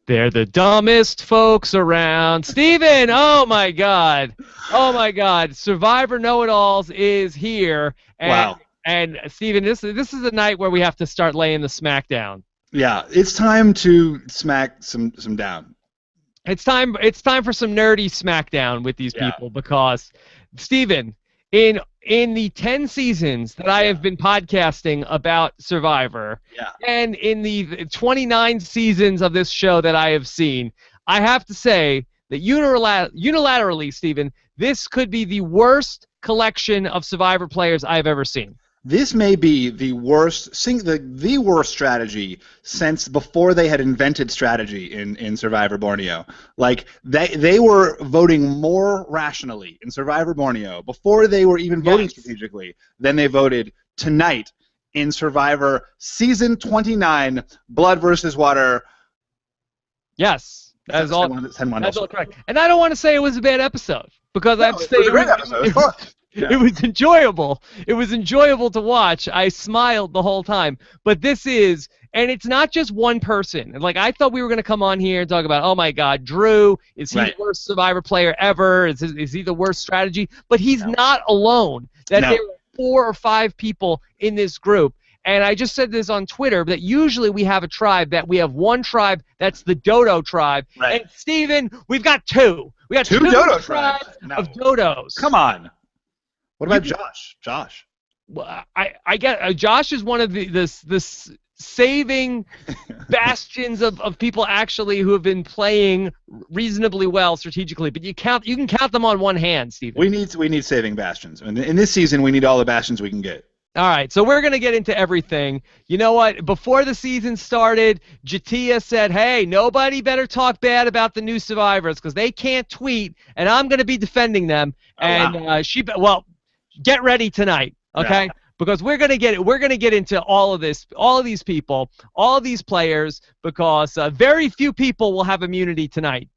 They're the dumbest folks around. Steven, oh my God. Oh my God. Survivor Know-It-Alls is here. And, Wow. And Steven, this is a night where we have to start laying the smack down. Yeah, it's time to smack some down. It's time for some nerdy smackdown with these people because, Steven, in the 10 seasons that I have been podcasting about Survivor, and in the 29 seasons of this show that I have seen, I have to say that unilaterally, Steven, this could be the worst collection of Survivor players I've ever seen. This may be the worst, the worst strategy since before they had invented strategy in Survivor Borneo. Like they were voting more rationally in Survivor Borneo before they were even voting strategically than they voted tonight in Survivor Season 29, Blood versus Water. Yes, that's all. That's all correct. And I don't want to say it was a bad episode because I have to say it was a great episode. It was fun. Yeah. It was enjoyable. It was enjoyable to watch. I smiled the whole time. But this is, and it's not just one person. Like, I thought we were going to come on here and talk about, oh my God, Drew, is he the worst Survivor player ever? Is he the worst strategy? But he's not alone. That there are 4 or 5 people in this group. And I just said this on Twitter, that usually we have a tribe, that we have one tribe, that's the Dodo tribe. Right. And, Steven, we've got 2. We got 2 Dodo tribes of Dodos. Come on. What about Josh? Josh. Well, I get Josh is one of the saving bastions of people actually who have been playing reasonably well strategically, but you can count them on one hand, Steven. We need saving bastions. In this season, we need all the bastions we can get. All right, so we're going to get into everything. You know what? Before the season started, Jatia said, hey, nobody better talk bad about the new Survivors because they can't tweet, and I'm going to be defending them. Get ready tonight, okay? Yeah. Because we're gonna get into all of this, all of these people, all of these players, because very few people will have immunity tonight.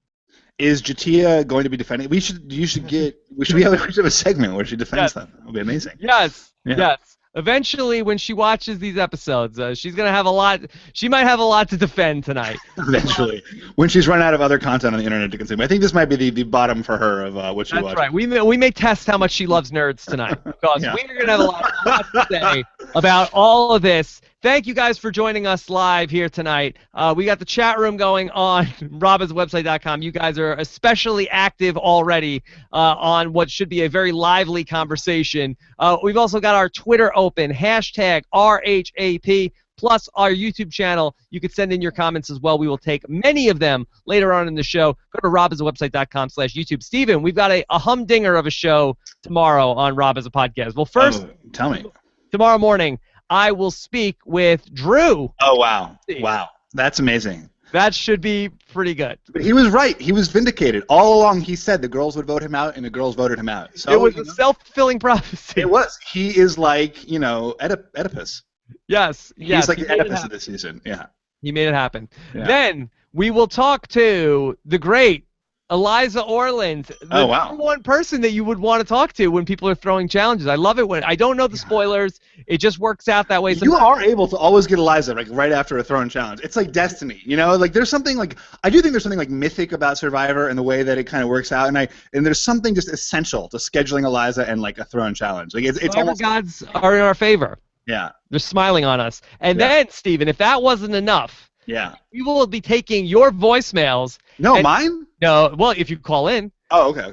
Is Jatia going to be defending? We should have a segment where she defends them. It would be amazing. Yes. Yeah. Yes. Eventually, when she watches these episodes, she's gonna have a lot. She might have a lot to defend tonight. Eventually, when she's run out of other content on the internet to consume. I think this might be the bottom for her of what she watches. That's right. We may test how much she loves nerds tonight because we're gonna have a lot to say about all of this. Thank you guys for joining us live here tonight. We got the chat room going on robbinswebsite.com. You guys are especially active already on what should be a very lively conversation. We've also got our Twitter open, hashtag RHAP, plus our YouTube channel. You can send in your comments as well. We will take many of them later on in the show. Go to robbinswebsite.com/YouTube. Steven, we've got a humdinger of a show tomorrow on Rob as a Podcast. Well, first, tell me. Tomorrow morning, I will speak with Drew. Oh, wow. Wow. That's amazing. That should be pretty good. But he was right. He was vindicated. All along he said the girls would vote him out, and the girls voted him out. So, it was a self-fulfilling prophecy. It was. He is like, Oedipus. Yes. He's like the Oedipus of this season. Yeah. He made it happen. Yeah. Then we will talk to the great Eliza Orland, the number one person that you would want to talk to when people are throwing challenges. I love it when I don't know the spoilers. It just works out that way. You are able to always get Eliza right after a throwing challenge. It's like destiny, Like there's something I do think there's something mythic about Survivor and the way that it kind of works out. And there's something just essential to scheduling Eliza and a throwing challenge. It's almost gods are in our favor. Yeah, they're smiling on us. And then Steven, if that wasn't enough. Yeah. We will be taking your voicemails. No, mine? No, well, if you call in. Oh, okay.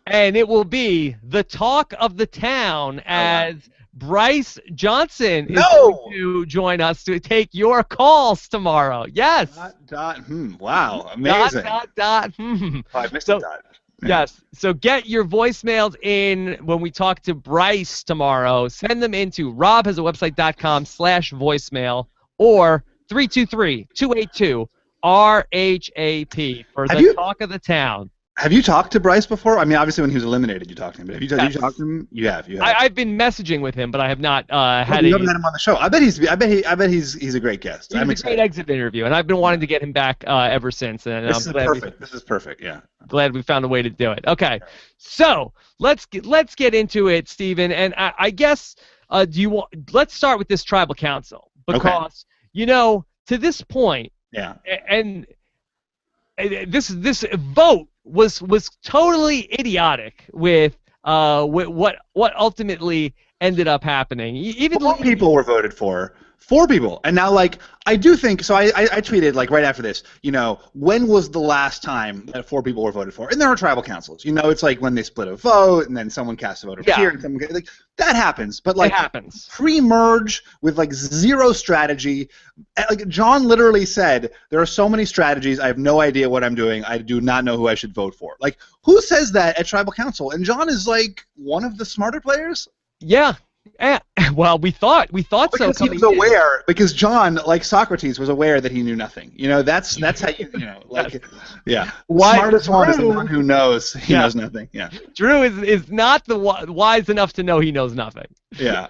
And it will be the talk of the town as Bryce Johnson is going to join us to take your calls tomorrow. Yes. Wow, amazing. Oh, I missed a dot. Yeah. Yes. So get your voicemails in when we talk to Bryce tomorrow. Send them into robhasawebsite.com/voicemail or 323-282-RHAP for the talk of the town. Have you talked to Bryce before? I mean, obviously when he was eliminated, you talked to him. But have you talked to him? You have. I've been messaging with him, but I have not had. You haven't had him on the show. I bet he's a great guest. He's a great exit interview, and I've been wanting to get him back ever since. And this is perfect. This is perfect. Yeah. Glad we found a way to do it. Okay, so let's get into it, Steven. And I guess let's start with this tribal council because. To this point, and this vote was totally idiotic with what ultimately ended up happening. Even 4 people were voted for. 4 people. And now, like, I do think, so I tweeted, like, right after this, when was the last time that 4 people were voted for? And there are tribal councils. It's like when they split a vote, and then someone casts a vote over here, and someone, like, that happens. But, like, pre-merge with, like, 0 strategy. Like, John literally said, there are so many strategies, I have no idea what I'm doing, I do not know who I should vote for. Like, who says that at tribal council? And John is, like, one of the smarter players? Yeah. Well, we thought because so. He was aware, because John, like Socrates, was aware that he knew nothing. That's how like, yeah. Smartest one is the one who knows he knows nothing. Yeah. Drew is not the wise enough to know he knows nothing. Yeah.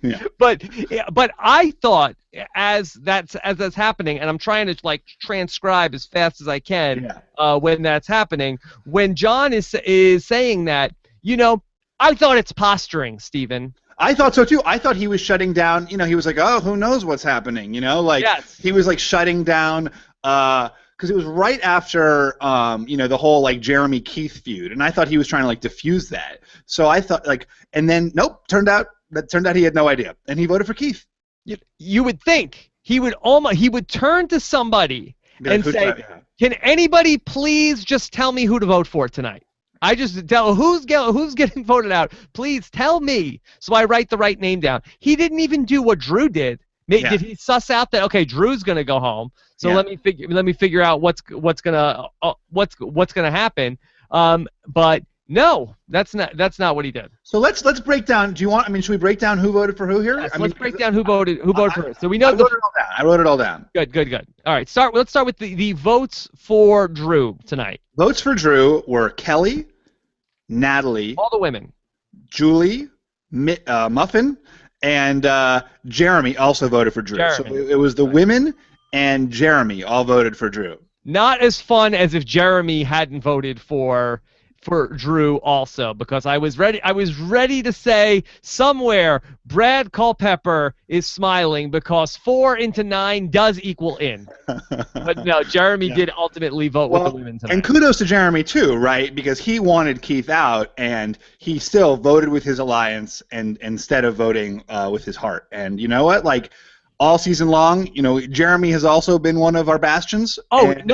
Yeah. But I thought as that's happening, and I'm trying to like transcribe as fast as I can when that's happening. When John is saying that, I thought it's posturing, Stephen. I thought so too. I thought he was shutting down. He was like, "Oh, who knows what's happening?" Like he was like shutting down because it was right after the whole like Jeremy Keith feud, and I thought he was trying to like diffuse that. So I thought like, and then nope, turned out he had no idea, and he voted for Keith. You would think he would turn to somebody and say, "Can anybody please just tell me who to vote for tonight? I just tell who's getting voted out. Please tell me so I write the right name down." He didn't even do what Drew did. Did he suss out that Drew's gonna go home? So let me figure out what's gonna happen. But no, that's not what he did. So let's break down. Should we break down who voted for who here? Yes, let's break down who voted for who. So we know. I wrote it all down. Good. All right, let's start with the votes for Drew tonight. Votes for Drew were Kelly, Natalie, all the women, Julie, Muffin, and Jeremy also voted for Drew. So it was the women and Jeremy all voted for Drew. Not as fun as if Jeremy hadn't voted for Drew also, because I was ready to say somewhere Brad Culpepper is smiling because 4 into 9 does equal in. But no, Jeremy did ultimately vote with the women tonight. And kudos to Jeremy too, right? Because he wanted Keith out, and he still voted with his alliance and instead of voting with his heart. And you know what? Like, all season long, Jeremy has also been one of our bastions. Oh, and,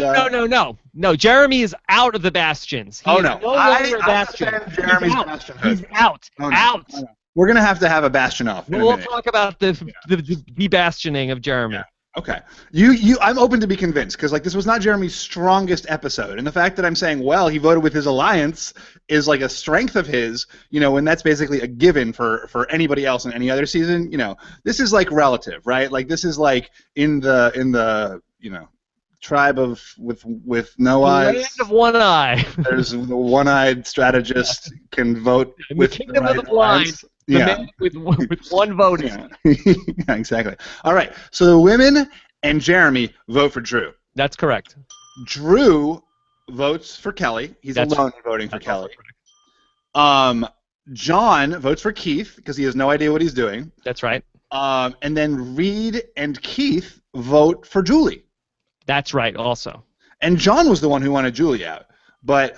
no. Jeremy is out of the bastions. He is no longer a bastion. Jeremy's bastion. He's out. Out. Oh, no. We're going to have a bastion off. We'll talk about the debastioning of Jeremy. Yeah. Okay. I'm open to be convinced, because like this was not Jeremy's strongest episode, and the fact that I'm saying, well, he voted with his alliance is like a strength of his, when that's basically a given for anybody else in any other season. This is like relative, right? Like this is like in the tribe of with no eyes. Land of one eye. There's the one-eyed strategist can vote in with the kingdom of the blind. Eyes. The man with one vote. Yeah. Yeah, exactly. All right. So the women and Jeremy vote for Drew. That's correct. Drew votes for Kelly. He's alone voting for Kelly. John votes for Keith because he has no idea what he's doing. That's right. And then Reed and Keith vote for Julie. That's right. Also. And John was the one who wanted Julie out, but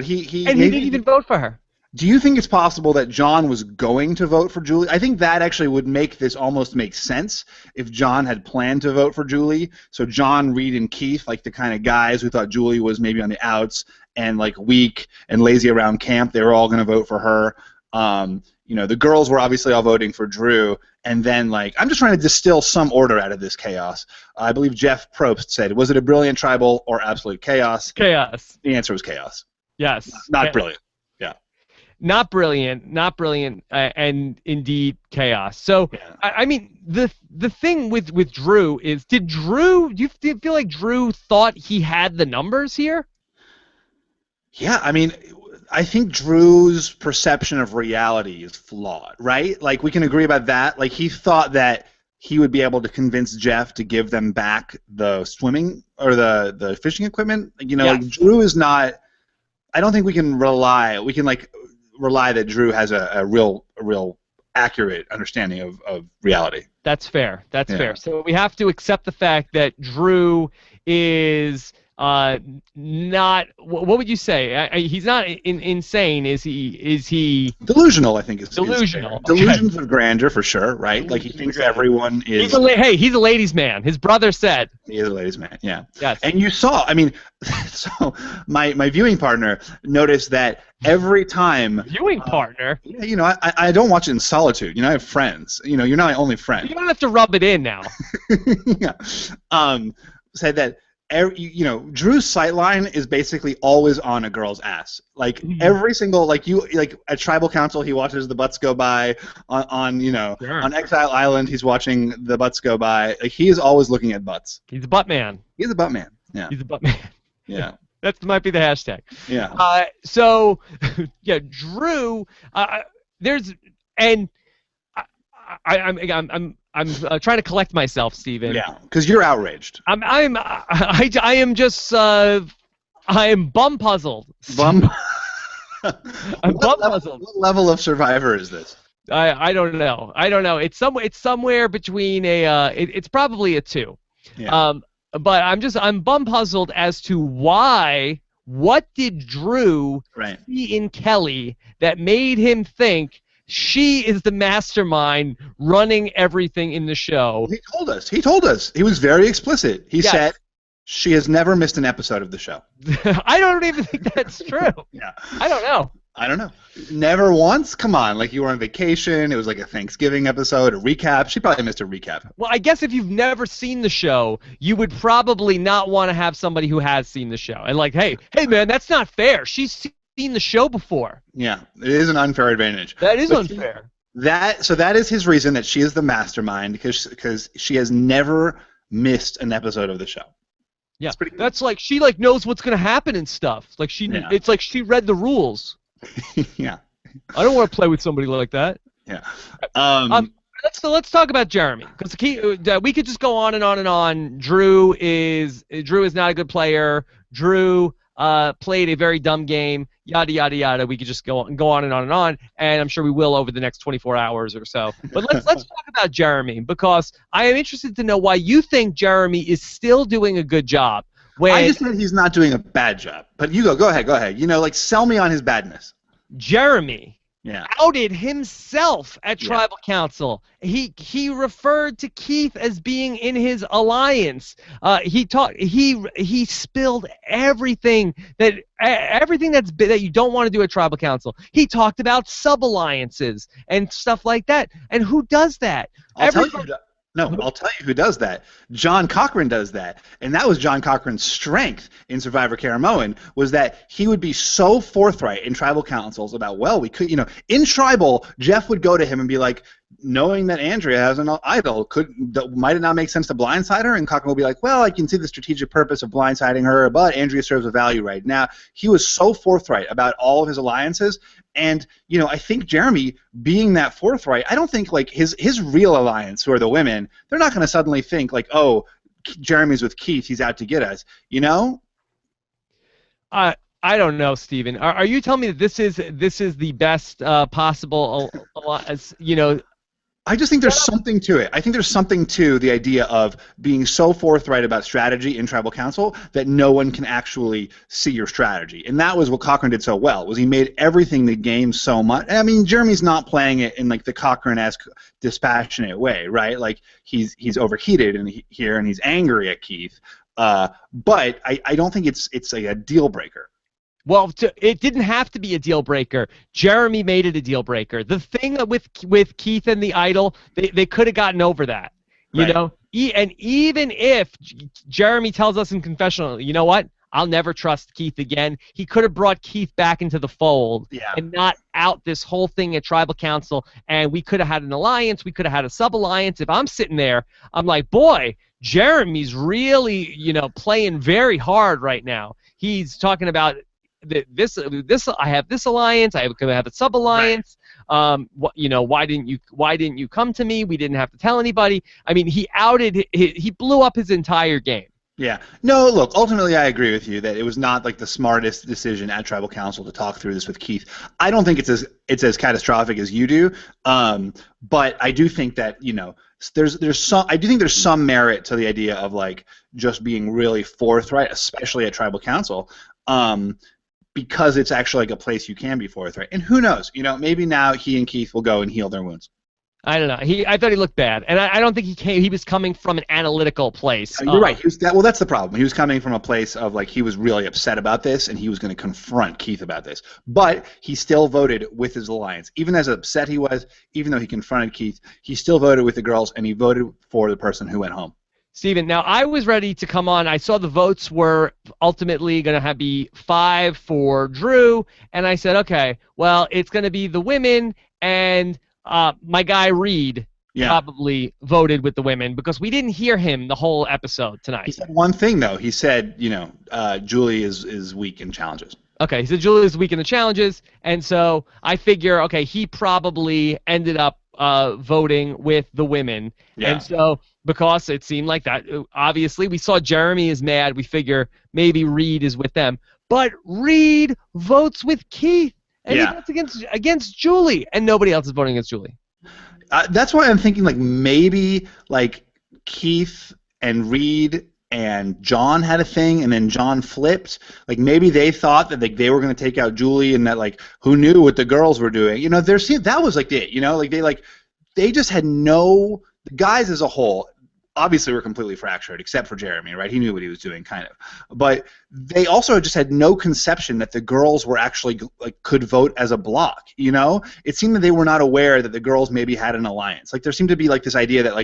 he didn't even vote for her. Do you think it's possible that John was going to vote for Julie? I think that actually would make this almost make sense if John had planned to vote for Julie. So John, Reed, and Keith, like the kind of guys who thought Julie was maybe on the outs and like weak and lazy around camp, they were all going to vote for her. The girls were obviously all voting for Drew. And then, like, I'm just trying to distill some order out of this chaos. I believe Jeff Probst said, was it a brilliant tribal or absolute chaos? Chaos. The answer was chaos. Yes. Not brilliant. Not brilliant, and indeed chaos. So, I mean, the thing with Drew is, do you feel like Drew thought he had the numbers here? Yeah, I mean, I think Drew's perception of reality is flawed, right? Like, we can agree about that. Like, he thought that he would be able to convince Jeff to give them back the swimming or the fishing equipment. Like, Drew is not. I don't think we can rely. We can rely that Drew has a real accurate understanding of reality. That's fair. That's fair. So we have to accept the fact that Drew is not what would you say? He's not insane, is he? Is he delusional? I think is delusional. Delusions of grandeur for sure, right? Like he thinks everyone is. He's a ladies' man. His brother said he is a ladies' man. Yeah. Yes. And you saw, I mean, so my viewing partner noticed that every time. Viewing partner. Yeah, you know, I don't watch it in solitude. You know, I have friends. You know, you're not my only friend. You don't have to rub it in now. Yeah. Said that. You know, Drew's sightline is basically always on a girl's ass. Like every single, like at Tribal Council, he watches the butts go by. On Exile Island, he's watching the butts go by. Like he is always looking at butts. He's a butt man. He's a butt man. Yeah. He's a butt man. Yeah. That might be the hashtag. Yeah. So, yeah, Drew. I'm trying to collect myself, Steven. Yeah, because you're outraged. I am just I am bum puzzled. Bum. I'm bum puzzled. What level of Survivor is this? I don't know. It's somewhere between it's probably a 2. Yeah. But I'm bum puzzled as to what did Drew see in Kelly that made him think she is the mastermind running everything in the show. He told us. He was very explicit. He said she has never missed an episode of the show. I don't even think that's true. Yeah. I don't know. Never once? Come on. Like you were on vacation. It was like a Thanksgiving episode, a recap. She probably missed a recap. Well, I guess if you've never seen the show, you would probably not want to have somebody who has seen the show. And like, hey man, that's not fair. She's seen the show before. Yeah, it is an unfair advantage. That is unfair. So that is his reason that she is the mastermind because she has never missed an episode of the show. Yeah, that's like she knows what's gonna happen and stuff. Like it's like she read the rules. Yeah. I don't want to play with somebody like that. Yeah. Let's talk about Jeremy because we could just go on and on and on. Drew is not a good player. Drew played a very dumb game. Yada yada yada. We could just go on and on and on, and I'm sure we will over the next 24 hours or so. But let's talk about Jeremy because I am interested to know why you think Jeremy is still doing a good job. I just said he's not doing a bad job. But you go ahead. You know, like sell me on his badness. Jeremy outed himself at Tribal Council. He referred to Keith as being in his alliance. He spilled everything that you don't want to do at Tribal Council. He talked about sub-alliances and stuff like that. And who does that? I'll tell you who does that. John Cochran does that. And that was John Cochran's strength in Survivor Karamoan, was that he would be so forthright in Tribal Councils about, well, we could, in Tribal, Jeff would go to him and be like, knowing that Andrea has an idol, might it not make sense to blindside her? And Cochran will be like, well, I can see the strategic purpose of blindsiding her, but Andrea serves a value right now. He was so forthright about all of his alliances. And, I think Jeremy, being that forthright, I don't think, like, his real alliance, who are the women, they're not going to suddenly think, like, oh, Jeremy's with Keith, he's out to get us, I don't know, Steven. Are you telling me that this is the best possible, I just think there's something to it. I think there's something to the idea of being so forthright about strategy in Tribal Council that no one can actually see your strategy. And that was what Cochran did so well, was he made everything the game so much. I mean, Jeremy's not playing it in like the Cochran-esque dispassionate way, right? Like he's overheated here and he's angry at Keith. But I don't think it's like a deal breaker. Well, it didn't have to be a deal breaker. Jeremy made it a deal breaker. The thing with Keith and the idol, they could have gotten over that, you know. And even if Jeremy tells us in confessional, you know what? I'll never trust Keith again. He could have brought Keith back into the fold and not out this whole thing at Tribal Council. And we could have had an alliance. We could have had a sub-alliance. If I'm sitting there, I'm like, boy, Jeremy's really, playing very hard right now. He's talking about this. I have this alliance. I have a sub-alliance. Why didn't you come to me? We didn't have to tell anybody. I mean, he blew up his entire game. Yeah. No, look, ultimately I agree with you that it was not like the smartest decision at Tribal Council to talk through this with Keith. I don't think it's as catastrophic as you do. But I do think that, there's some I do think there's some merit to the idea of like just being really forthright, especially at Tribal Council. Because it's actually like a place you can be forthright. And who knows, maybe now he and Keith will go and heal their wounds. I don't know. I thought he looked bad, and I don't think he was coming from an analytical place. You're right. Well, that's the problem. He was coming from a place of like he was really upset about this, and he was going to confront Keith about this. But he still voted with his alliance, even as upset he was. Even though he confronted Keith, he still voted with the girls, and he voted for the person who went home. Steven, now I was ready to come on. I saw the votes were ultimately going to be 5 for Drew, and I said, okay, well, it's going to be the women and. My guy Reed probably voted with the women because we didn't hear him the whole episode tonight. He said one thing though. He said, Julie is weak in challenges. Okay, he said Julie is weak in the challenges, and so I figure, okay, he probably ended up voting with the women, and so because it seemed like that, obviously we saw Jeremy is mad. We figure maybe Reed is with them, but Reed votes with Keith. And he votes against Julie, and nobody else is voting against Julie. That's why I'm thinking like maybe like Keith and Reed and John had a thing, and then John flipped. Like maybe they thought that they were going to take out Julie, and that like who knew what the girls were doing. That was like it. They just had the guys as a whole. Obviously, were completely fractured, except for Jeremy, right? He knew what he was doing, kind of. But they also just had no conception that the girls were actually could vote as a block. It seemed that they were not aware that the girls maybe had an alliance. Like there seemed to be like this idea that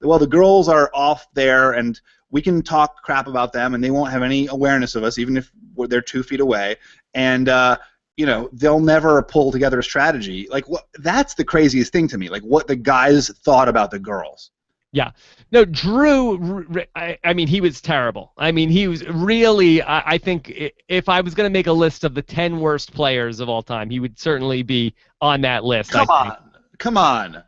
the girls are off there and we can talk crap about them and they won't have any awareness of us, even if they're 2 feet away. And they'll never pull together a strategy. That's the craziest thing to me. Like what the guys thought about the girls. Yeah. No, Drew, I mean, he was terrible. I mean, he was really, I think if I was going to make a list of the 10 worst players of all time, he would certainly be on that list. Come on.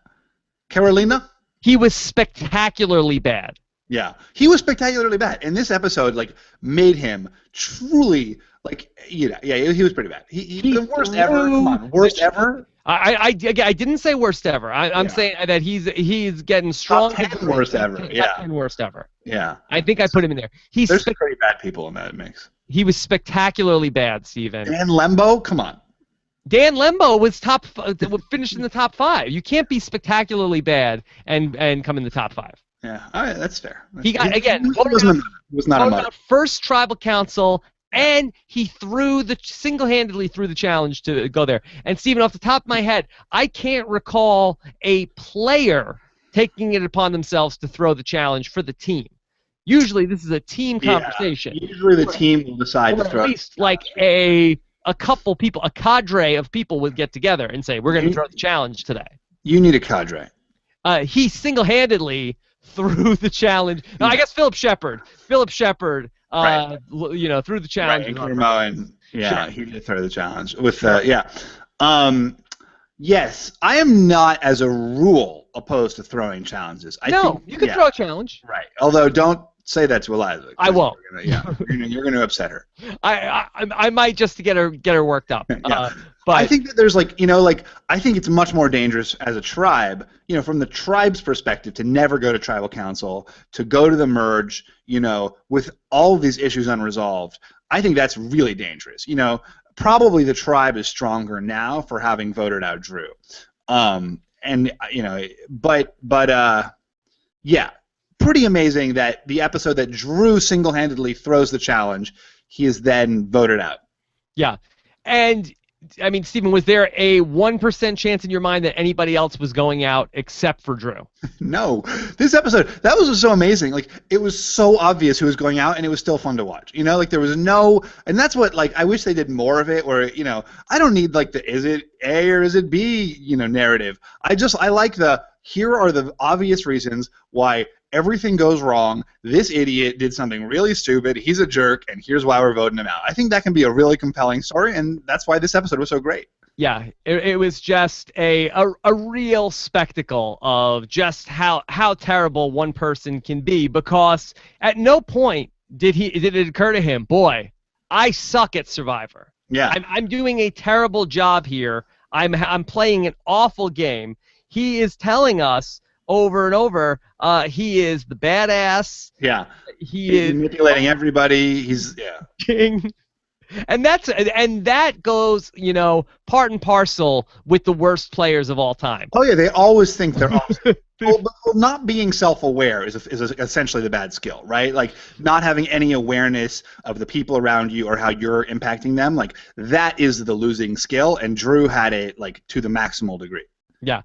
Carolina? He was spectacularly bad. Yeah. He was spectacularly bad. And this episode, made him truly, he was pretty bad. He the worst ever. Come on. Worst ever? I didn't say worst ever. I'm saying that he's getting strong. Top 10 worst ever. Top 10 worst ever. Yeah. I think I put him in there. There's pretty bad people in that mix. He was spectacularly bad, Steven. Dan Lembo? Come on. Dan Lembo was finished in the top 5. You can't be spectacularly bad and come in the top 5. Yeah. All right. That's fair. He got was not a mother. First tribal council. And he single-handedly threw the challenge to go there. And Steven, off the top of my head, I can't recall a player taking it upon themselves to throw the challenge for the team. Usually, this is a team conversation. Usually, the team will decide to throw. At least a couple people, a cadre of people would get together and say, "We're going to throw the challenge today." You need a cadre. He single-handedly threw the challenge. No, I guess Philip Shepard. Right. Through the challenge. Right. He did throw the challenge with yes, I am not as a rule opposed to throwing challenges. You can throw a challenge. Right. Although don't say that to Eliza. I won't. You're going to upset her. I might just to get her worked up. But I think that there's I think it's much more dangerous as a tribe, from the tribe's perspective, to never go to tribal council, to go to the merge, with all of these issues unresolved. I think that's really dangerous. Probably the tribe is stronger now for having voted out Drew. Pretty amazing that the episode that Drew single-handedly throws the challenge, he is then voted out. Yeah, and I mean, Steven, was there a 1% chance in your mind that anybody else was going out except for Drew? No. This episode, that was so amazing. It was so obvious who was going out, and it was still fun to watch. There was no, and that's what, I wish they did more of it, where, I don't need, the is it A or is it B, narrative. I like here are the obvious reasons why everything goes wrong. This idiot did something really stupid. He's a jerk, and here's why we're voting him out. I think that can be a really compelling story, and that's why this episode was so great. Yeah, it was just a real spectacle of just how terrible one person can be, because at no point did it occur to him, boy, I suck at Survivor. Yeah. I'm doing a terrible job here. I'm playing an awful game. He is telling us over and over, he is the badass. Yeah. He's manipulating everybody. He's king. And that goes, part and parcel with the worst players of all time. Oh yeah, they always think they're awesome. Well, not being self-aware is essentially the bad skill, right? Like not having any awareness of the people around you or how you're impacting them. Like that is the losing skill, and Drew had it like to the maximal degree. Yeah.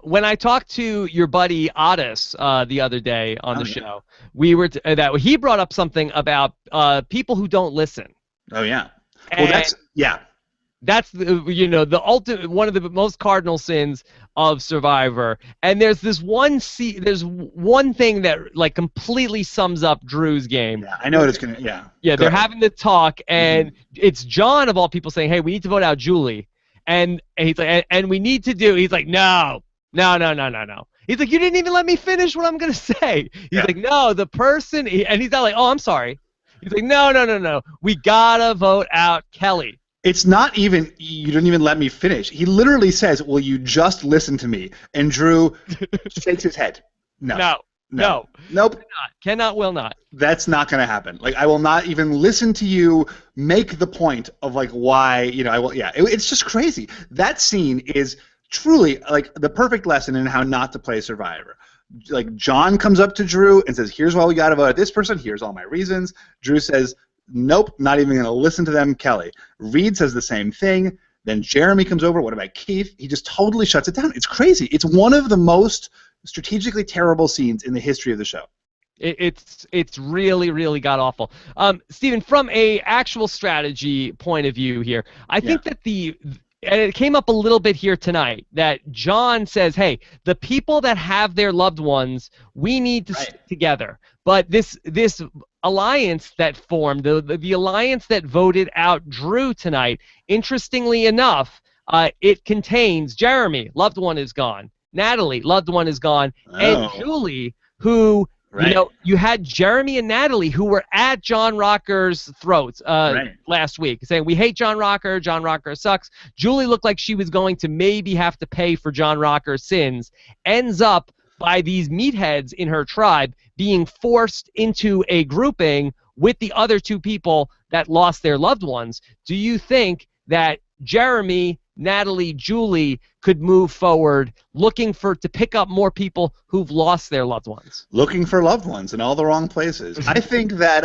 When I talked to your buddy Otis the other day on the show, we were he brought up something about people who don't listen. Oh yeah. Well, that's the ultimate, one of the most cardinal sins of Survivor. And there's this one thing that like completely sums up Drew's game. Yeah, I know what it's gonna. Yeah. Yeah, they're having the talk, and it's John of all people saying, "Hey, we need to vote out Julie," and he's like, "And we need to do." He's like, "No. He's like, "You didn't even let me finish what I'm gonna say." He's like, "No, the person," and he's not like, "Oh, I'm sorry." He's like, no. We gotta vote out Kelly. It's not even, you didn't even let me finish. He literally says, will you just listen to me? And Drew shakes his head. No. Nope. Cannot, will not. That's not going to happen. Like, I will not even listen to you make the point of, like, why, I will, it's just crazy. That scene is truly, like, the perfect lesson in how not to play Survivor. Like, John comes up to Drew and says, here's why we got to vote at this person, here's all my reasons. Drew says, nope, not even going to listen to them, Kelly. Reed says the same thing. Then Jeremy comes over, what about Keith? He just totally shuts it down. It's crazy. It's one of the most strategically terrible scenes in the history of the show. It's really, really god-awful. Steven, from a actual strategy point of view here, I think that and it came up a little bit here tonight, that John says, hey, the people that have their loved ones, we need to stick together. But this alliance that formed, the alliance that voted out Drew tonight, interestingly enough, it contains Jeremy, loved one is gone, Natalie, loved one is gone, and Julie, who... you had Jeremy and Natalie who were at John Rocker's throats last week, saying, we hate John Rocker sucks. Julie looked like she was going to maybe have to pay for John Rocker's sins, ends up, by these meatheads in her tribe, being forced into a grouping with the other two people that lost their loved ones. Do you think that Jeremy, Natalie, Julie could move forward looking to pick up more people who've lost their loved ones? Looking for loved ones in all the wrong places. I think that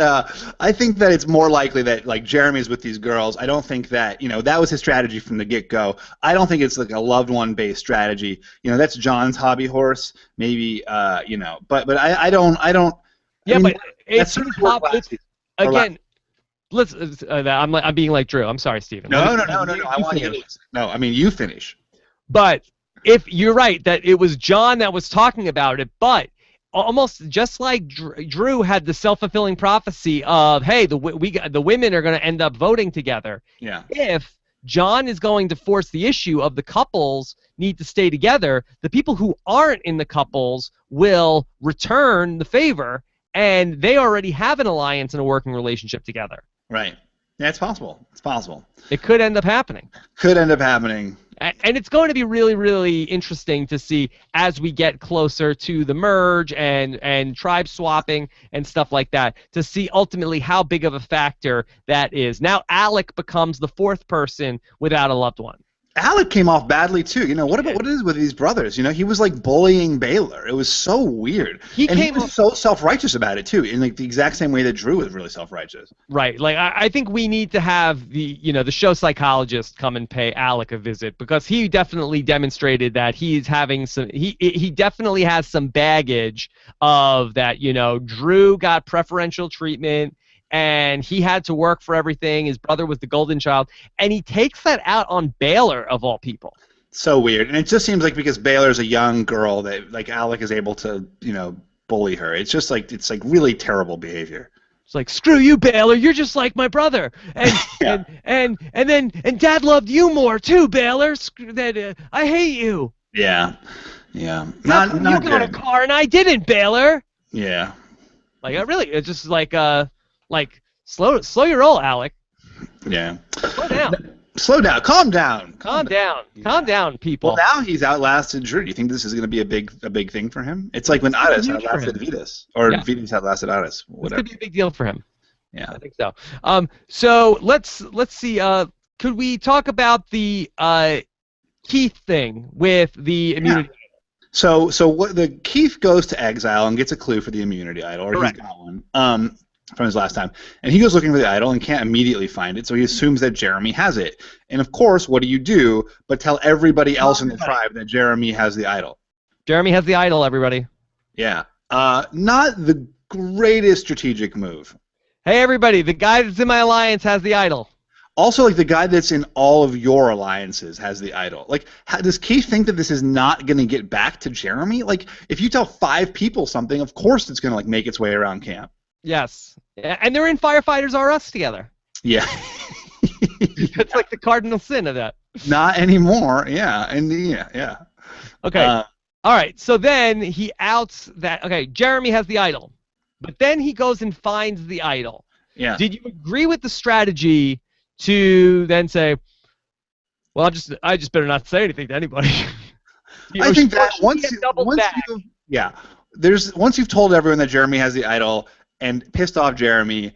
it's more likely that like Jeremy's with these girls. I don't think that that was his strategy from the get-go. I don't think it's like a loved one based strategy. That's John's hobby horse. Maybe but I don't. Yeah, but it's again. I'm being like Drew. I'm sorry, Steven. No. I want you to listen. No, I mean, you finish. But if you're right that it was John that was talking about it, but almost just like Drew had the self-fulfilling prophecy of, hey, the women are going to end up voting together. Yeah. If John is going to force the issue of the couples need to stay together, the people who aren't in the couples will return the favor, and they already have an alliance and a working relationship together. Right. Yeah, it's possible. It's possible. It could end up happening. And it's going to be really, really interesting to see as we get closer to the merge and tribe swapping and stuff like that, to see ultimately how big of a factor that is. Now Alec becomes the fourth person without a loved one. Alec came off badly too. What it is with these brothers? He was like bullying Baylor. It was so weird. He was so self-righteous about it too, in like the exact same way that Drew was really self-righteous. Right. Like I think we need to have the show psychologist come and pay Alec a visit, because he definitely demonstrated that he's having some. He definitely has some baggage of that. Drew got preferential treatment, and he had to work for everything. His brother was the golden child, and he takes that out on Baylor of all people. So weird, and it just seems like because Baylor's a young girl that like Alec is able to bully her. It's just like really terrible behavior. It's like, screw you, Baylor. You're just like my brother, and and Dad loved you more too, Baylor. I hate you. Yeah. You got a car and I didn't, Baylor. Yeah. Like it's just like Like, slow your roll, Alec. Yeah. Slow down. Slow down. Calm down. Calm down, people. Well, now he's outlasted Drew. Do you think this is going to be a big thing for him? It's like when Addis outlasted Vitas, or Vitas outlasted Addis. Whatever. This could be a big deal for him. Yeah, I think so. So let's see. Could we talk about the Keith thing with the immunity? Yeah. So what the Keith goes to exile and gets a clue for the immunity idol, or Correct. He's got one from his last time, and he goes looking for the idol and can't immediately find it, so he assumes that Jeremy has it. And of course, what do you do but tell everybody else in the tribe that Jeremy has the idol? Jeremy has the idol, everybody. Yeah. Not the greatest strategic move. Hey, everybody, the guy that's in my alliance has the idol. Also, like, the guy that's in all of your alliances has the idol. Like, does Keith think that this is not going to get back to Jeremy? Like, if you tell 5 people something, of course it's going to, like, make its way around camp. Yes. And they're in Firefighters R Us together. Yeah. That's like the cardinal sin of that. Not anymore. Yeah. Yeah. Okay. All right. So then he outs that. Okay, Jeremy has the idol. But then he goes and finds the idol. Yeah. Did you agree with the strategy to then say, well, I just better not say anything to anybody? I think that once you've told everyone that Jeremy has the idol and pissed off Jeremy,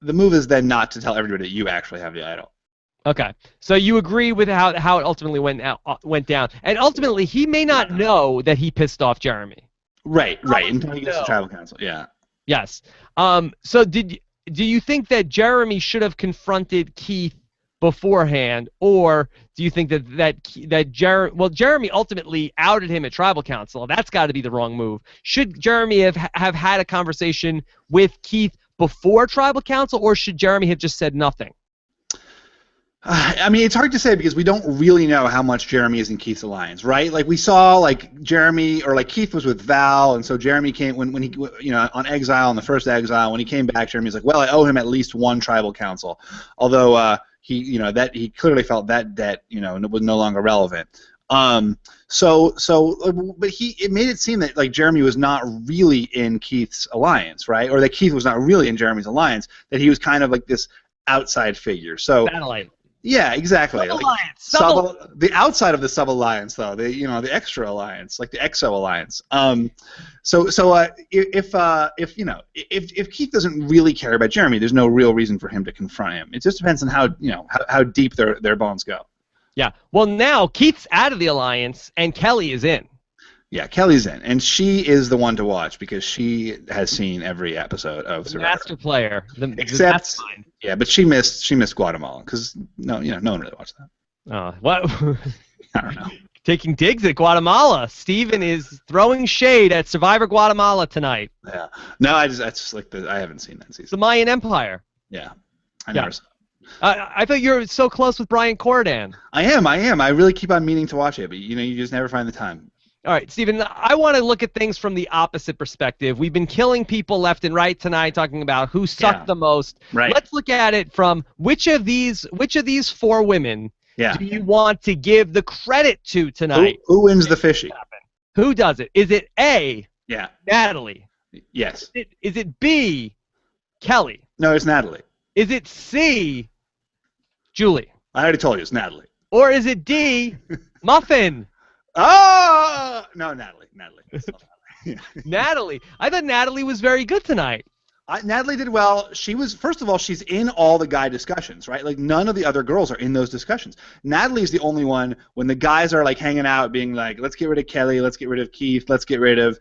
the move is then not to tell everybody that you actually have the idol. Okay, so you agree with how it ultimately went down, and ultimately he may not know that he pissed off Jeremy. Right, until he gets to tribal council. Yeah. Yes. So do you think that Jeremy should have confronted Keith beforehand, or do you think that Jeremy ultimately outed him at tribal council? That's got to be the wrong move. Should Jeremy have had a conversation with Keith before tribal council, or should Jeremy have just said nothing? I mean, it's hard to say because we don't really know how much Jeremy is in Keith's alliance, right? Like, we saw, like, Jeremy, or like Keith was with Val, and so Jeremy came when he, on exile, on the first exile, when he came back, Jeremy's like, well, I owe him at least one tribal council, although that he clearly felt that debt, was no longer relevant. But it made it seem that, like, Jeremy was not really in Keith's alliance, right? Or that Keith was not really in Jeremy's alliance, that he was kind of like this outside figure. So satellite. Yeah, exactly. Sub-alliance. The outside of the sub-alliance, though, the extra alliance, like the exo-alliance. If Keith doesn't really care about Jeremy, there's no real reason for him to confront him. It just depends on how deep their bones go. Yeah. Well, now Keith's out of the alliance and Kelly is in. Yeah, Kelly's in, and she is the one to watch because she has seen every episode of Survivor. Master player. Except, yeah, but she missed Guatemala because no one really watched that. Oh, what? I don't know. Taking digs at Guatemala. Steven is throwing shade at Survivor Guatemala tonight. Yeah. No, I haven't seen that season. The Mayan Empire. Yeah. I never saw it. I thought you were so close with Brian Corridan. I am. I really keep on meaning to watch it, but you just never find the time. All right, Steven, I want to look at things from the opposite perspective. We've been killing people left and right tonight, talking about who sucked the most. Right. Let's look at it from which of these 4 women do you want to give the credit to tonight? Who wins the fishy? Who does it? Is it A, Natalie? Yes. Is it B, Kelly? No, it's Natalie. Is it C, Julie? I already told you, it's Natalie. Or is it D, Muffin? Oh no, Natalie. Natalie. I thought Natalie was very good tonight. Natalie did well. First of all, she's in all the guy discussions, right? Like, none of the other girls are in those discussions. Natalie's the only one when the guys are, like, hanging out, being like, let's get rid of Kelly, let's get rid of Keith, let's get rid of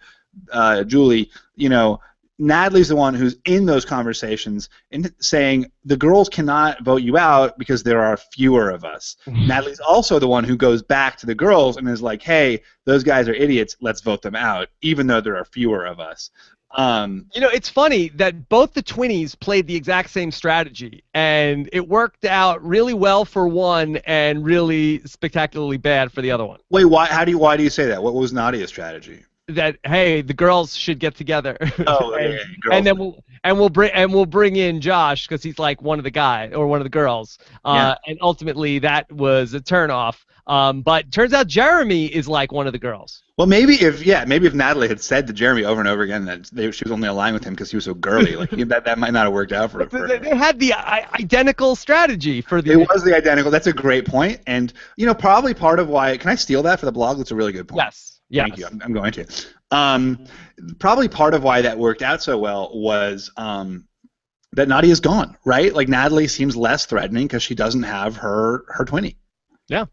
Julie. Natalie's the one who's in those conversations and saying the girls cannot vote you out because there are fewer of us. Natalie's also the one who goes back to the girls and is like, hey, those guys are idiots, let's vote them out, even though there are fewer of us. It's funny that both the twinnies played the exact same strategy, and it worked out really well for one and really spectacularly bad for the other one. Wait, why do you say that? What was Nadia's strategy? that hey, the girls should get together. Oh, and, yeah, and girls. then we'll bring in Josh because he's like one of the guys or one of the girls. Yeah. And ultimately that was a turnoff. But turns out Jeremy is like one of the girls. Well, maybe if Natalie had said to Jeremy over and over again that she was only aligned with him because he was so girly, like that might not have worked out for her. They had the identical strategy for the. It was the identical. That's a great point, and probably part of why. Can I steal that for the blog? That's a really good point. Yes. Yes. Thank you. I'm going to. Probably part of why that worked out so well was that Nadia's gone, right? Like Natalie seems less threatening because she doesn't have her twinnie. Yeah.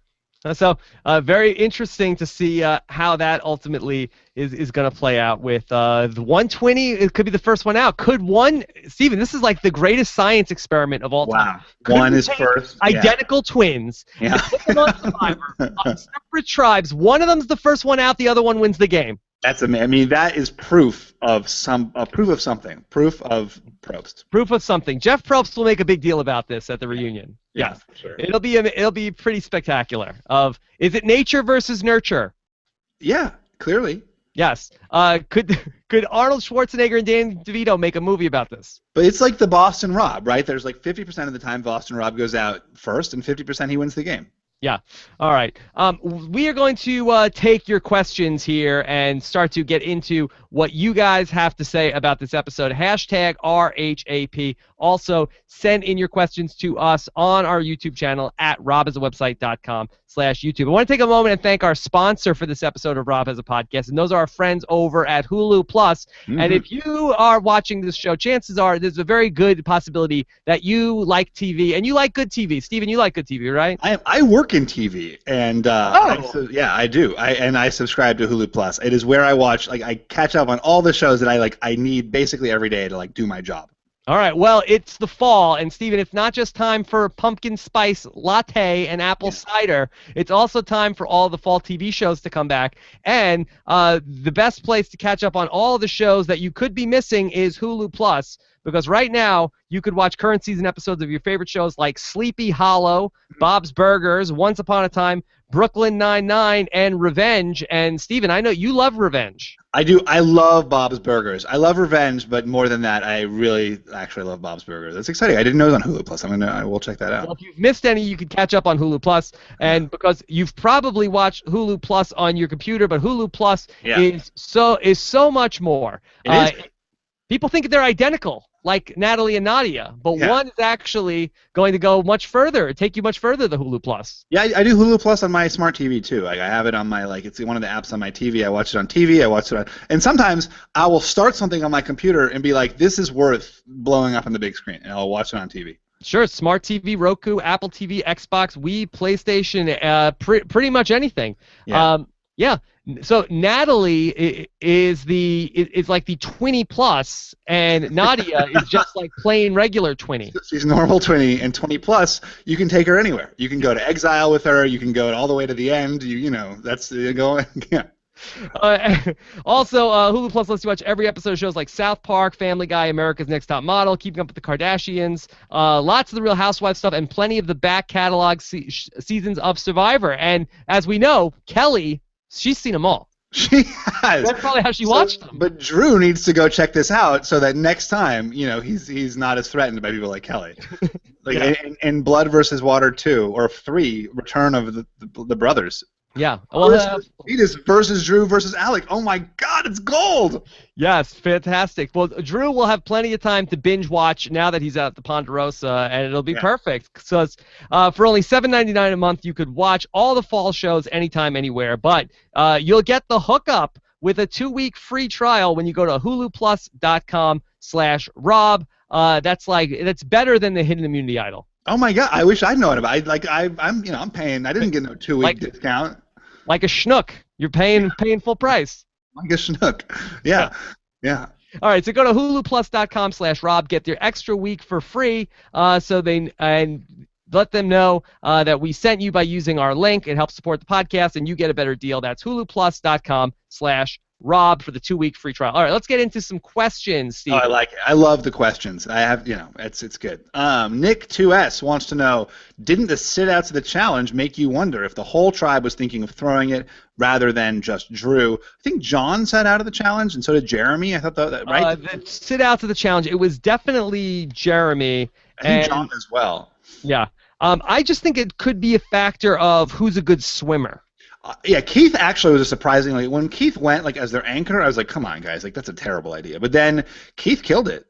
So very interesting to see how that ultimately is going to play out with the 120. It could be the first one out. Steven, this is like the greatest science experiment of all time. Wow. One is first. Identical twins. Yeah. Put them on Survivor on separate tribes. One of them's the first one out. The other one wins the game. That's amazing. I mean, that is proof of something. Proof of Probst. Proof of something. Jeff Probst will make a big deal about this at the reunion. Yeah, for sure. It'll be pretty spectacular. Is it nature versus nurture? Yeah, clearly. Yes. Could Arnold Schwarzenegger and Danny DeVito make a movie about this? But it's like the Boston Rob, right? There's like 50% of the time Boston Rob goes out first, and 50% he wins the game. Yeah. All right. We are going to take your questions here and start to get into what you guys have to say about this episode. Hashtag RHAP. Also, send in your questions to us on our YouTube channel at robhasawebsite.com/YouTube. I want to take a moment and thank our sponsor for this episode of Rob Has a Podcast, and those are our friends over at Hulu Plus. Mm-hmm. And if you are watching this show, chances are there's a very good possibility that you like TV, and you like good TV. Steven, you like good TV, right? I work in TV, and I do. I subscribe to Hulu Plus. It is where I watch, I catch up on all the shows that I need basically every day to do my job. All right, well, it's the fall, and Steven, it's not just time for pumpkin spice latte and apple cider. It's also time for all the fall TV shows to come back, and the best place to catch up on all the shows that you could be missing is Hulu Plus, because right now you could watch current season episodes of your favorite shows like Sleepy Hollow, Bob's Burgers, Once Upon a Time, Brooklyn Nine-Nine, and Revenge. And Steven, I know you love Revenge. I do. I love Bob's Burgers. I love Revenge, but more than that, I really actually love Bob's Burgers. That's exciting. I didn't know it was on Hulu Plus. I will check that out. Well, if you've missed any, you could catch up on Hulu Plus, and because you've probably watched Hulu Plus on your computer, but Hulu Plus is so much more. People think they're identical, like Natalie and Nadia, but one is actually going to go much further, take you much further, the Hulu Plus. Yeah, I do Hulu Plus on my smart TV too. I have it on my, it's one of the apps on my TV. I watch it on TV, I watch it on, and sometimes I will start something on my computer and be like, this is worth blowing up on the big screen, and I'll watch it on TV. Sure, smart TV, Roku, Apple TV, Xbox, Wii, PlayStation, pretty much anything. Yeah. So Natalie is like the twinnie plus, and Nadia is just like plain regular twinnie. She's normal twinnie, and 20 plus, you can take her anywhere. You can go to exile with her. You can go all the way to the end. That's going. Yeah. Also, Hulu Plus lets you watch every episode of shows like South Park, Family Guy, America's Next Top Model, Keeping Up with the Kardashians, lots of the Real Housewives stuff, and plenty of the back catalog seasons of Survivor. And as we know, Kelly, she's seen them all. She has. That's probably how she watched them. But Drew needs to go check this out so that next time, he's not as threatened by people like Kelly. In Blood versus Water 2 or 3, Return of the Brothers. Yeah. Well, Venus versus Drew versus Alec. Oh my God, it's gold. Yes, fantastic. Well, Drew will have plenty of time to binge watch now that he's at the Ponderosa, and it'll be perfect. So for only $7.99 a month, you could watch all the fall shows anytime, anywhere. But you'll get the hookup with a 2-week free trial when you go to huluplus.com/Rob. That's better than the Hidden Immunity Idol. Oh my God! I wish I'd known about it. I'm paying. I didn't get no 2-week discount. Like a schnook, you're paying full price. Like a schnook. Yeah. All right, so go to huluplus.com/Rob. Get their extra week for free. And let them know that we sent you by using our link. It helps support the podcast, and you get a better deal. That's huluplus.com/Rob. Rob for the 2-week free trial. All right, let's get into some questions, Steve. Oh, I like it. I love the questions. I have, it's good. Nick 2S wants to know, didn't the sit-outs of the challenge make you wonder if the whole tribe was thinking of throwing it rather than just Drew? I think John sat out of the challenge, and so did Jeremy. I thought that, right? The sit-outs of the challenge, it was definitely Jeremy. I think John as well. Yeah. I just think it could be a factor of who's a good swimmer. Yeah, Keith actually was surprisingly, when Keith went like as their anchor, I was like, come on, guys, like that's a terrible idea. But then Keith killed it.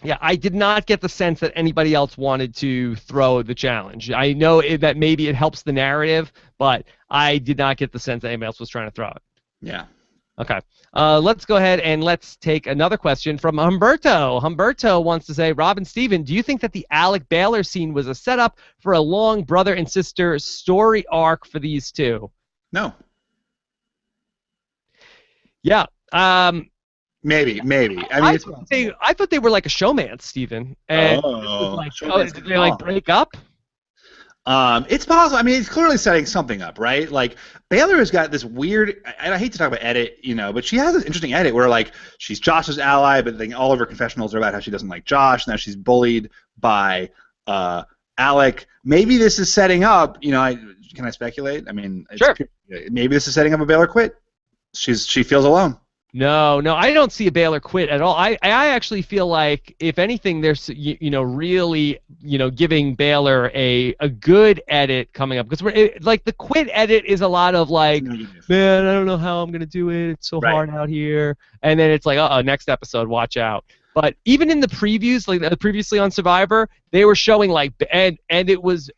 Yeah, I did not get the sense that anybody else wanted to throw the challenge. I know that maybe it helps the narrative, but I did not get the sense that anybody else was trying to throw it. Yeah. Okay. Let's go ahead and let's take another question from Humberto. Humberto wants to say, Rob and Steven, do you think that the Alec Baylor scene was a setup for a long brother and sister story arc for these two? No. Yeah. Maybe. I mean, I thought they were like a showman, Steven. And did they like break up? It's possible. I mean, it's clearly setting something up, right? Like Baylor has got this weird. I hate to talk about edit, but she has this interesting edit where like she's Josh's ally, but then all of her confessionals are about how she doesn't like Josh. Now she's bullied by Alec. Maybe this is setting up. Can I speculate? I mean, sure. Maybe this is setting up a Baylor quit. She feels alone. No, I don't see a Baylor quit at all. I actually feel like, if anything, there's really giving Baylor a good edit coming up, because like the quit edit is a lot of like, man, I don't know how I'm gonna do it. It's so hard out here, and then it's like, next episode, watch out. But even in the previews, like previously on Survivor, they were showing like, and it was,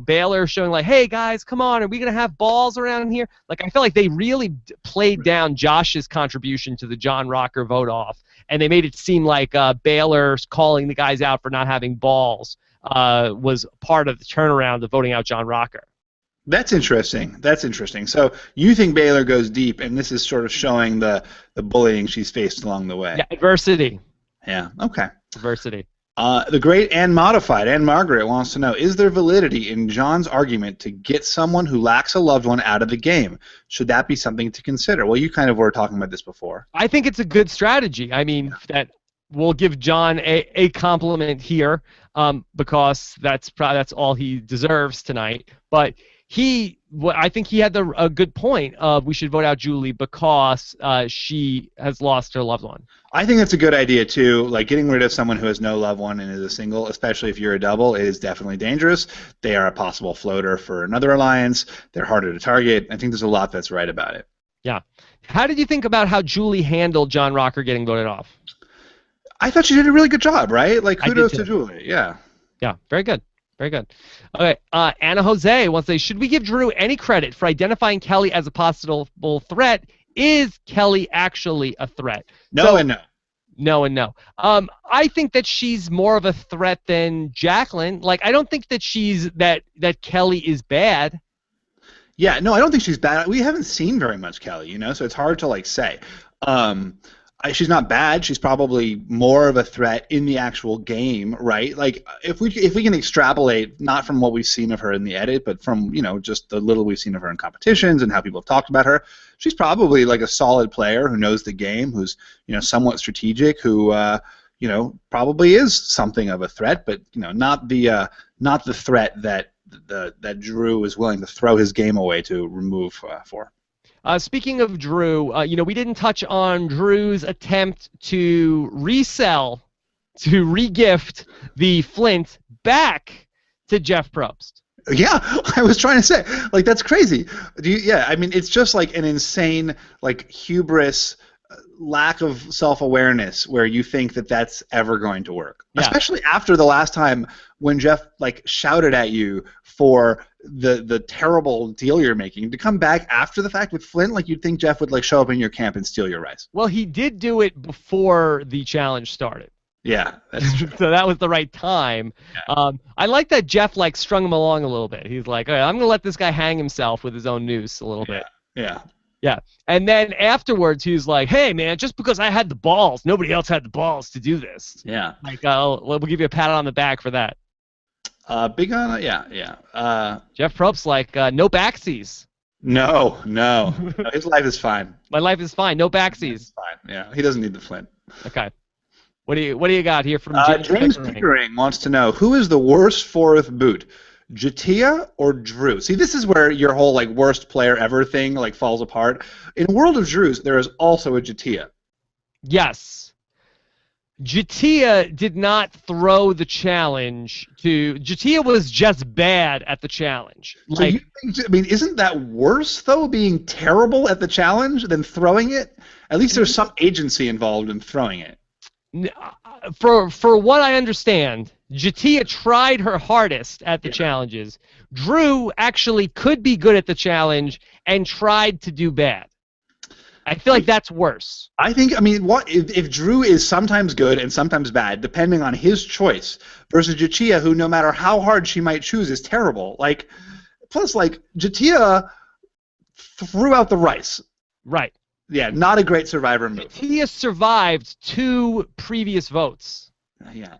Baylor showing like, hey guys, come on, are we gonna have balls around here? Like, I felt like they really played down Josh's contribution to the John Rocker vote off, and they made it seem like Baylor's calling the guys out for not having balls was part of the turnaround of voting out John Rocker. That's interesting. So you think Baylor goes deep, and this is sort of showing the bullying she's faced along the way. Yeah, adversity. Yeah. Okay. Adversity. The great Ann Modified, Ann Margaret, wants to know, is there validity in John's argument to get someone who lacks a loved one out of the game? Should that be something to consider? Well, you kind of were talking about this before. I think it's a good strategy. I mean, that we'll give John a compliment here, because that's all he deserves tonight. But I think he had a good point of we should vote out Julie because she has lost her loved one. I think that's a good idea too. Like, getting rid of someone who has no loved one and is a single, especially if you're a double, is definitely dangerous. They are a possible floater for another alliance. They're harder to target. I think there's a lot that's right about it. Yeah. How did you think about how Julie handled John Rocker getting voted off? I thought she did a really good job, right? Like, kudos to Julie. Yeah. Yeah, very good. Very good. Okay, Anna Jose wants to say, should we give Drew any credit for identifying Kelly as a possible threat? Is Kelly actually a threat? No and no. No and no. I think that she's more of a threat than Jacqueline. Like, I don't think that that Kelly is bad. Yeah, no, I don't think she's bad. We haven't seen very much Kelly, so it's hard to say. She's not bad. She's probably more of a threat in the actual game, right? Like, if we can extrapolate, not from what we've seen of her in the edit, but from just the little we've seen of her in competitions and how people have talked about her, she's probably like a solid player who knows the game, who's somewhat strategic, who probably is something of a threat, but not the threat that Drew is willing to throw his game away to remove for. Speaking of Drew, we didn't touch on Drew's attempt to regift the Flint back to Jeff Probst. Yeah, I was trying to say, like, that's crazy. I mean, it's just like an insane, like, hubris, lack of self-awareness where you think that that's ever going to work. Yeah. Especially after the last time when Jeff, like, shouted at you for the terrible deal you're making, to come back after the fact with Flint, like, you'd think Jeff would, like, show up in your camp and steal your rice. Well, he did do it before the challenge started. Yeah, that's true. So that was the right time. Yeah. I like that Jeff, like, strung him along a little bit. He's like, all right, I'm going to let this guy hang himself with his own noose a little bit. Yeah. Yeah. And then afterwards, he was like, hey, man, just because I had the balls, nobody else had the balls to do this. Yeah. Like, we'll give you a pat on the back for that. Big on it, yeah. Jeff Probst, like, no backsies. No, no, no. His life is fine. My life is fine. No His life backsies. is fine. Yeah, he doesn't need the Flint. Okay. What do you got here from James Pickering wants to know who is the worst fourth boot, Jatia or Drew? See, this is where your whole like worst player ever thing like falls apart. In World of Drews, there is also a Jatia. Yes. Jatia did not throw the challenge to. Jatia was just bad at the challenge. So you think, I mean, isn't that worse though, being terrible at the challenge than throwing it? At least there's some agency involved in throwing it. For what I understand, Jatia tried her hardest at the challenges. Drew actually could be good at the challenge and tried to do bad. I feel like that's worse. I mean, what if Drew is sometimes good and sometimes bad, depending on his choice, versus Jatia, who no matter how hard she might choose is terrible. Like, plus, like Jatia threw out the rice. Right. Yeah, not a great Survivor move. Jatia survived 2 previous votes. Yeah.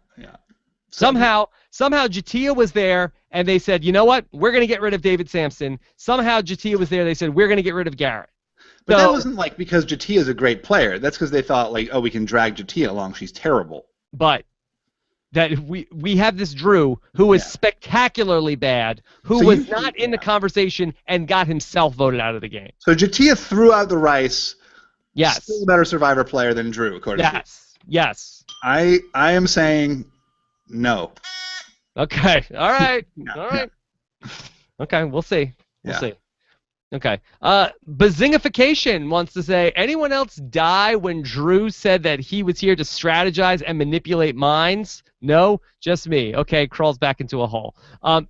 Somehow Jatia was there, and they said, you know what? We're going to get rid of David Sampson. Somehow Jatia was there. They said, we're going to get rid of Garrett. But that wasn't like because Jatia is a great player. That's because they thought like, oh, we can drag Jatia along. She's terrible. But that we have this Drew who was spectacularly bad, who was not in the conversation and got himself voted out of the game. So Jatia threw out the rice. Yes. Still a better Survivor player than Drew, according to you. Yes. I am saying no. Okay. All right. All right. Okay. We'll see. We'll see. Okay. Bazingification wants to say, anyone else die when Drew said that he was here to strategize and manipulate minds? No, just me. Okay, crawls back into a hole.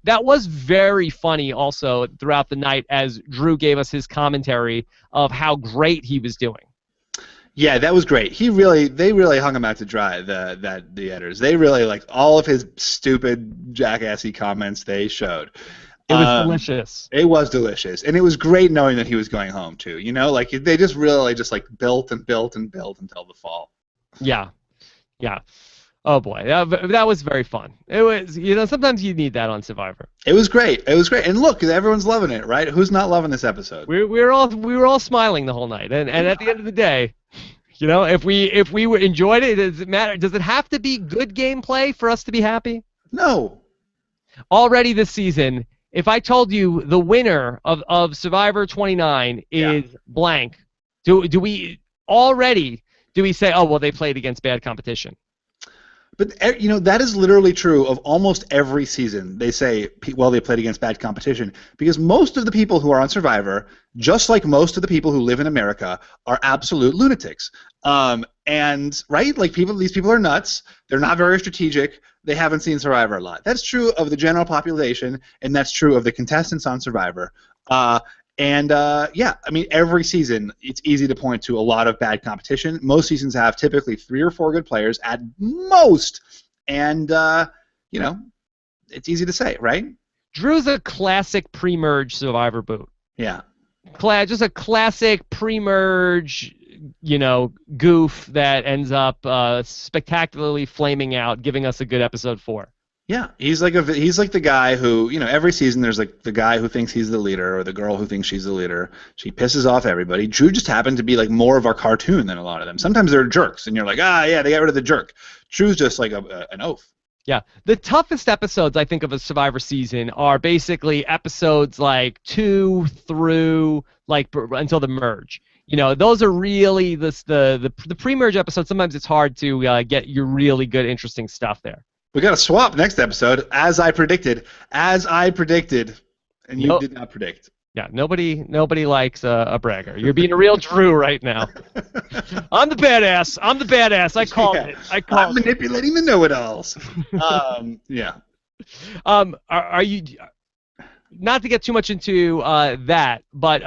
That was very funny also throughout the night as Drew gave us his commentary of how great he was doing. Yeah, that was great. They really hung him out to dry, the editors. They really liked all of his stupid jackassy comments they showed. It was delicious. It was delicious, and it was great knowing that he was going home too. You know, like they just really just like built and built and built until the fall. Yeah. Oh boy, that was very fun. It was, sometimes you need that on Survivor. It was great. And look, everyone's loving it, right? Who's not loving this episode? We were all smiling the whole night, and at the end of the day, if we enjoyed it, does it matter? Does it have to be good gameplay for us to be happy? No. Already this season. If I told you the winner of Survivor 29 is blank, do we say, oh, well, they played against bad competition? But, that is literally true of almost every season. They say, well, they played against bad competition, because most of the people who are on Survivor, just like most of the people who live in America, are absolute lunatics. And, right, like these people are nuts. They're not very strategic. They haven't seen Survivor a lot. That's true of the general population, and that's true of the contestants on Survivor. Every season, it's easy to point to a lot of bad competition. Most seasons have typically 3 or 4 good players at most, and, it's easy to say, right? Drew's a classic pre-merge Survivor boot. Yeah. Just a classic pre-merge, goof that ends up spectacularly flaming out, giving us a good episode 4. Yeah, he's like the guy who, every season there's like the guy who thinks he's the leader or the girl who thinks she's the leader. She pisses off everybody. Drew just happened to be like more of our cartoon than a lot of them. Sometimes they're jerks, and you're like, they got rid of the jerk. Drew's just like an oaf. Yeah. The toughest episodes, I think, of a Survivor season are basically episodes like 2 through until the merge. Those are really the pre-merge episodes. Sometimes it's hard to get your really good, interesting stuff there. We got to swap next episode, as I predicted, and you did not predict. Yeah, nobody likes a bragger. You're being a real Drew right now. I'm the badass. I called it. I'm manipulating the know-it-alls. Yeah. Are you? Not to get too much into that, but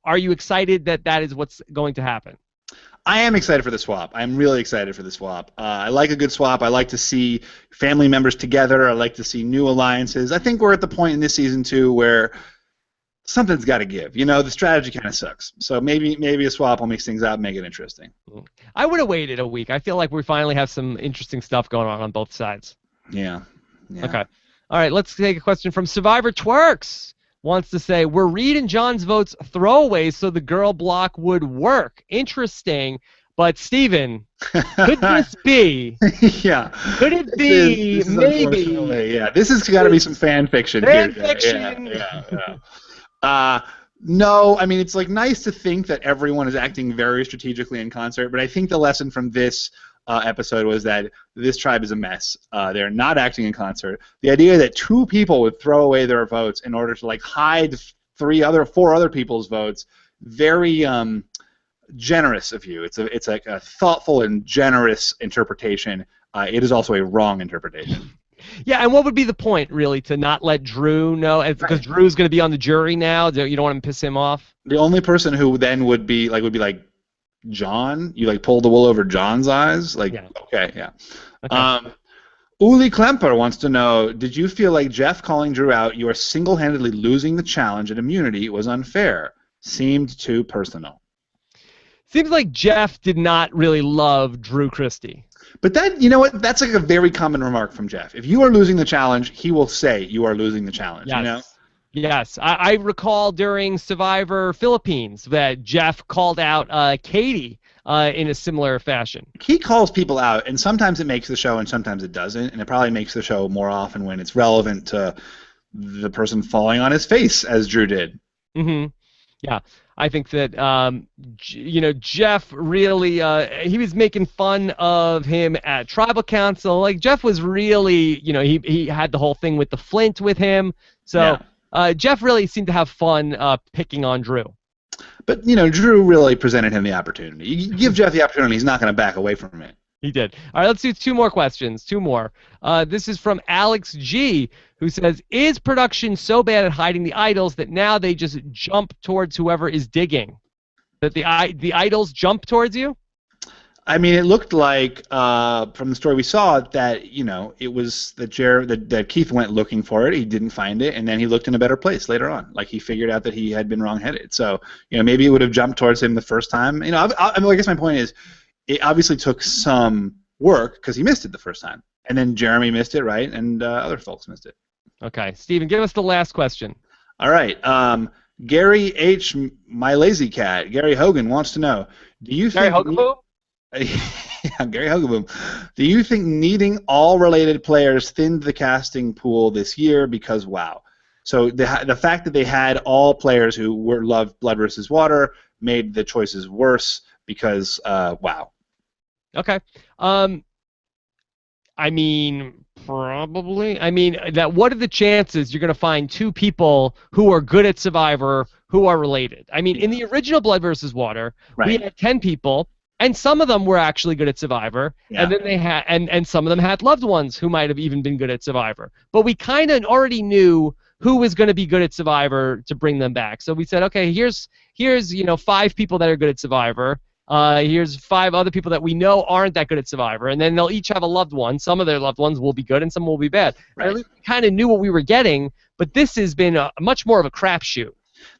are you excited that is what's going to happen? I am excited for the swap. I'm really excited for the swap. I like a good swap. I like to see family members together. I like to see new alliances. I think we're at the point in this season, too, where something's got to give. The strategy kind of sucks. So maybe a swap will mix things up and make it interesting. I would have waited a week. I feel like we finally have some interesting stuff going on both sides. Yeah. Okay. All right, let's take a question from Survivor Twerks. wants to say, were Reed and John's votes throwaways so the girl block would work? Interesting. But, Steven, could this be? Yeah. Could it be, this is maybe? Yeah, this has got to be some fan fiction here. Fan fiction. Yeah. No, I mean, it's like nice to think that everyone is acting very strategically in concert, but I think the lesson from this episode was that this tribe is a mess. They're not acting in concert. The idea that two people would throw away their votes in order to like hide four other people's votes, very generous of you. It's like a thoughtful and generous interpretation. It is also a wrong interpretation. Yeah, and what would be the point, really, to not let Drew know? Because Drew's going to be on the jury now. You don't want to piss him off? The only person who then would be like John. You like pull the wool over John's eyes? Like, yeah. Okay, yeah. Okay. Uli Klemper wants to know, did you feel like Jeff calling Drew out, you are single-handedly losing the challenge and immunity, was unfair? Seemed too personal. Seems like Jeff did not really love Drew Christie. But that, you know what? That's like a very common remark from Jeff. If you are losing the challenge, he will say you are losing the challenge. Yes. You know? Yes. I recall during Survivor Philippines that Jeff called out Katie in a similar fashion. He calls people out, and sometimes it makes the show, and sometimes it doesn't. And it probably makes the show more often when it's relevant to the person falling on his face, as Drew did. Mm-hmm. Yeah. I think that, Jeff really, he was making fun of him at Tribal Council. Like, Jeff was really, he had the whole thing with the Flint with him. So Jeff really seemed to have fun picking on Drew. But, Drew really presented him the opportunity. You give Jeff the opportunity, he's not going to back away from it. He did. All right, let's do two more questions. Two more. This is from Alex G, who says, is production so bad at hiding the idols that now they just jump towards whoever is digging? That the idols jump towards you? I mean, it looked like from the story we saw that it was that Keith went looking for it. He didn't find it, and then he looked in a better place later on. Like he figured out that he had been wrong-headed. So maybe it would have jumped towards him the first time. I guess my point is, it obviously took some work because he missed it the first time, and then Jeremy missed it, right, and other folks missed it. Okay, Steven, give us the last question. All right. Gary H. My Lazy Cat, Gary Hogan wants to know, do you think... Gary Hogaboom? Yeah, Gary Hogaboom. Do you think needing all related players thinned the casting pool this year? Because, wow. So the fact that they had all players who loved Blood versus Water made the choices worse because, wow. Okay. I mean, probably. I mean, what are the chances you're going to find two people who are good at Survivor who are related? I mean, in the original Blood versus Water, we had 10 people, and some of them were actually good at Survivor, and then they had, and some of them had loved ones who might have even been good at Survivor. But we kind of already knew who was going to be good at Survivor to bring them back. So we said, okay, here's 5 people that are good at Survivor. Here's 5 other people that we know aren't that good at Survivor, and then they'll each have a loved one. Some of their loved ones will be good, and some will be bad. Right. At least we kind of knew what we were getting, but this has been much more of a crapshoot.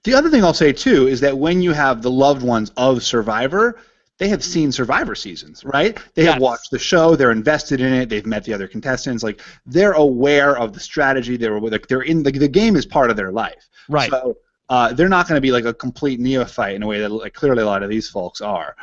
The other thing I'll say, too, is that when you have the loved ones of Survivor, they have seen Survivor seasons, right? They have watched the show. They're invested in it. They've met the other contestants. Like, they're aware of the strategy. They're in the game is part of their life. Right. So they're not going to be like a complete neophyte in a way that like clearly a lot of these folks are.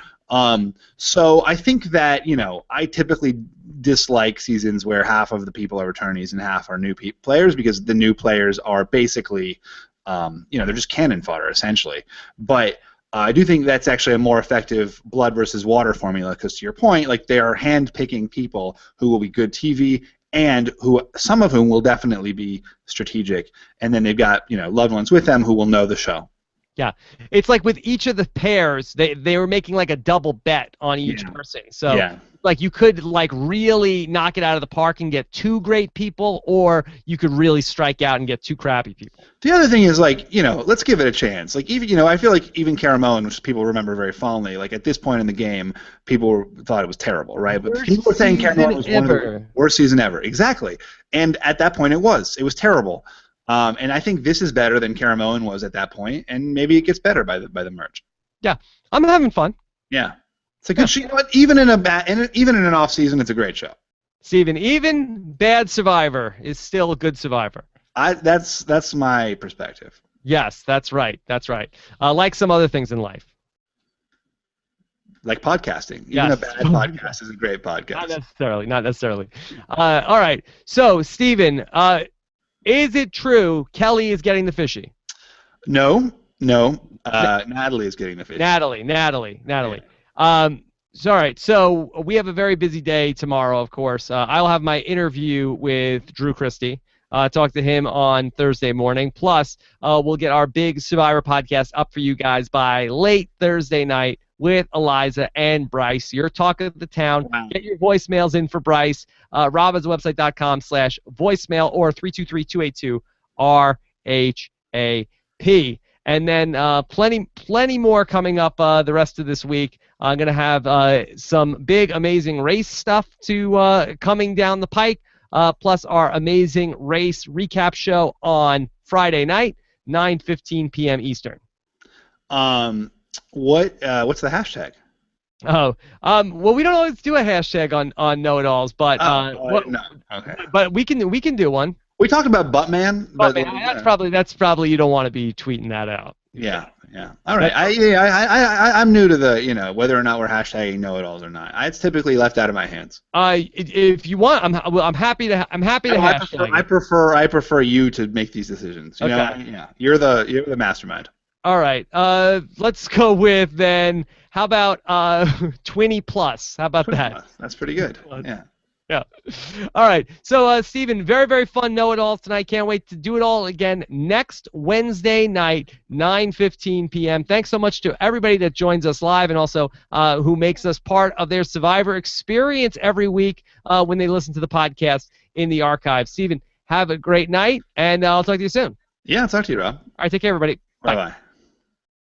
So I think that I typically dislike seasons where half of the people are returnees and half are new players because the new players are basically they're just cannon fodder essentially. But I do think that's actually a more effective Blood versus Water formula because, to your point, like they are hand-picking people who will be good TV and some of whom will definitely be strategic, and then they've got loved ones with them who will know the show. Yeah, it's like with each of the pairs, they were making like a double bet on each person. So like you could like really knock it out of the park and get 2 great people, or you could really strike out and get 2 crappy people. The other thing is like let's give it a chance. Like even I feel like even Caramoan, which people remember very fondly, like at this point in the game, people thought it was terrible, right? But people were saying Caramoan was one of the worst season ever. Exactly, and at that point it was terrible. And I think this is better than Caramoan was at that point, and maybe it gets better by the merge. Yeah, I'm having fun. Yeah, it's a good show. You know what? Even in an off season, it's a great show. Steven, even bad Survivor is still a good Survivor. That's my perspective. Yes, that's right. That's right. Like some other things in life. Like podcasting. Even Yes. a bad podcast is a great podcast. Not necessarily. Not necessarily. All right. So, Steven, is it true Kelly is getting the fishy? No. Natalie is getting the fishy. Natalie. So, all right. So we have a very busy day tomorrow, of course. I'll have my interview with Drew Christie. Talk to him on Thursday morning. Plus, we'll get our big Survivor podcast up for you guys by late Thursday night with Eliza and Bryce. Your talk of the town. Wow. Get your voicemails in for Bryce. robbinswebsite.com/voicemail or 323-282-RHAP. And then plenty more coming up the rest of this week. I'm going to have some big, amazing race stuff to coming down the pike, plus our amazing race recap show on Friday night, 9:15 p.m. Eastern. What's the hashtag? Oh, well, we don't always do a hashtag on know-it-alls, but no. Okay. But we can do one. We talked about Buttman, but that's probably you don't want to be tweeting that out. Yeah. All right. I'm new to the whether or not we're hashtagging know-it-alls or not. It's typically left out of my hands. If you want, I'm happy to hashtag. I prefer you to make these decisions. You know? Yeah. You're the mastermind. All right. Let's go with then. How about 20 plus? How about that? Plus. That's pretty good. Yeah. All right. So, Steven, very, very fun know-it-alls tonight. Can't wait to do it all again next Wednesday night, 9:15 p.m. Thanks so much to everybody that joins us live and also who makes us part of their Survivor experience every week when they listen to the podcast in the archive. Steven, have a great night, and I'll talk to you soon. Yeah, I'll talk to you, Rob. All right. Take care, everybody. Bye-bye.